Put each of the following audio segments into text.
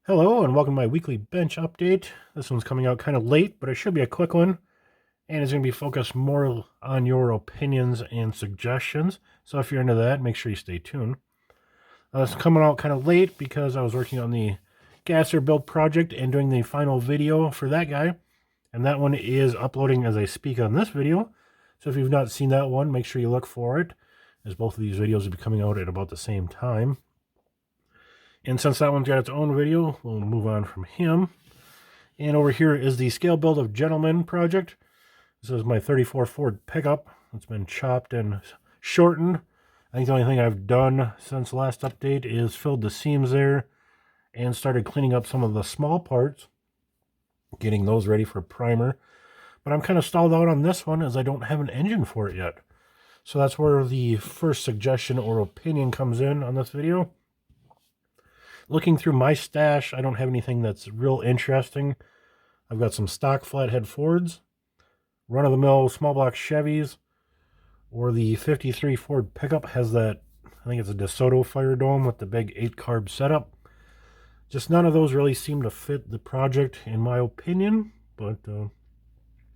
Hello and welcome to my weekly bench update. This one's coming out kind of late, but it should be a quick one. And it's going to be focused more on your opinions and suggestions. So if you're into that, make sure you stay tuned. It's coming out kind of late because I was working on the gasser build project and doing the final video for that guy. And that one is uploading as I speak on this video. So if you've not seen that one, make sure you look for it, as both of these videos will be coming out at about the same time. And since that one's got its own video, we'll move on from him. And over here is the scale build of Gentleman project. This is my 34 Ford pickup. It's been chopped and shortened. I think the only thing I've done since the last update is filled the seams there and started cleaning up some of the small parts, getting those ready for primer. But I'm kind of stalled out on this one as I don't have an engine for it yet. So that's where the first suggestion or opinion comes in on this video. Looking through my stash, I don't have anything that's real interesting. I've got some stock flathead Fords, run-of-the-mill small block Chevys, or the 53 Ford pickup has that, I think it's a DeSoto fire dome with the big 8-carb setup. Just none of those really seem to fit the project in my opinion, but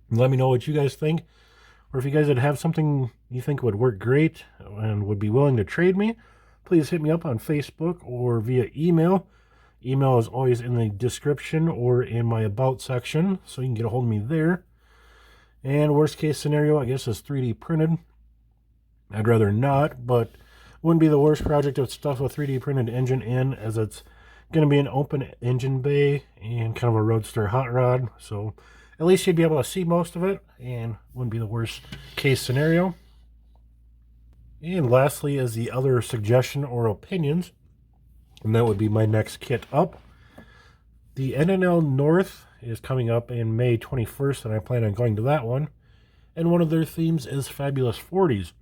let me know what you guys think. Or if you guys would have something you think would work great and would be willing to trade me, please hit me up on Facebook or via email. Email is always in the description or in my About section, so you can get a hold of me there. And worst case scenario, I guess, is 3D printed. I'd rather not, but wouldn't be the worst project of stuff with 3D printed engine in, as it's going to be an open engine bay and kind of a roadster hot rod. So at least you'd be able to see most of it and wouldn't be the worst case scenario. And lastly is the other suggestion or opinions, and that would be my next kit up. The NNL North is coming up in May 21st, and I plan on going to that one. And one of their themes is Fabulous Forties,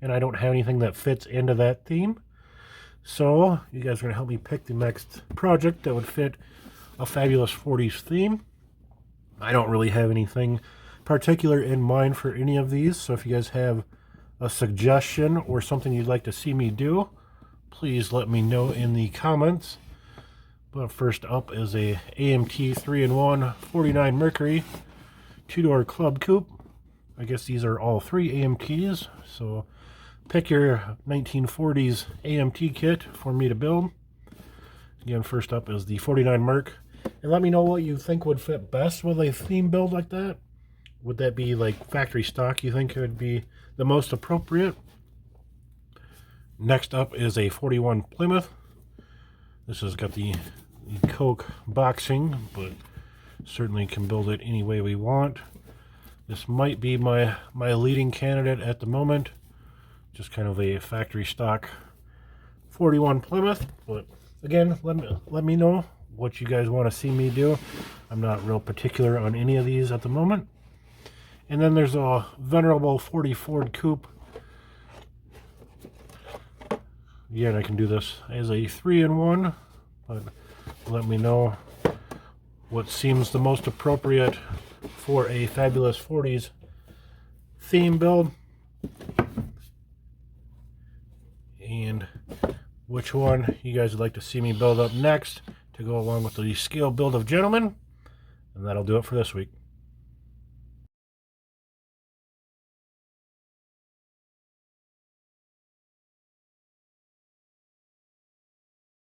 and I don't have anything that fits into that theme. So you guys are going to help me pick the next project that would fit a Fabulous Forties theme. I don't really have anything particular in mind for any of these, so if you guys have a suggestion or something you'd like to see me do, please let me know in the comments. But first up is a AMT 3-in-1 49 Mercury 2-door club coupe. I guess these are all 3 AMTs, so pick your 1940s AMT kit for me to build. Again, first up is the 49 Merc, and let me know what you think would fit best with a theme build like that. Would that be like factory stock you think would be the most appropriate? Next up is a 41 Plymouth. This has got the Coke boxing, but certainly can build it any way we want. This might be my leading candidate at the moment. Just kind of a factory stock 41 Plymouth. But again, let me know what you guys want to see me do. I'm not real particular on any of these at the moment. And then there's a venerable 40 Ford coupe. Yeah, I can do this as a 3-in-1, but let me know what seems the most appropriate for a Fabulous 40s theme build, and which one you guys would like to see me build up next to go along with the scale build of Gentleman. And that'll do it for this week.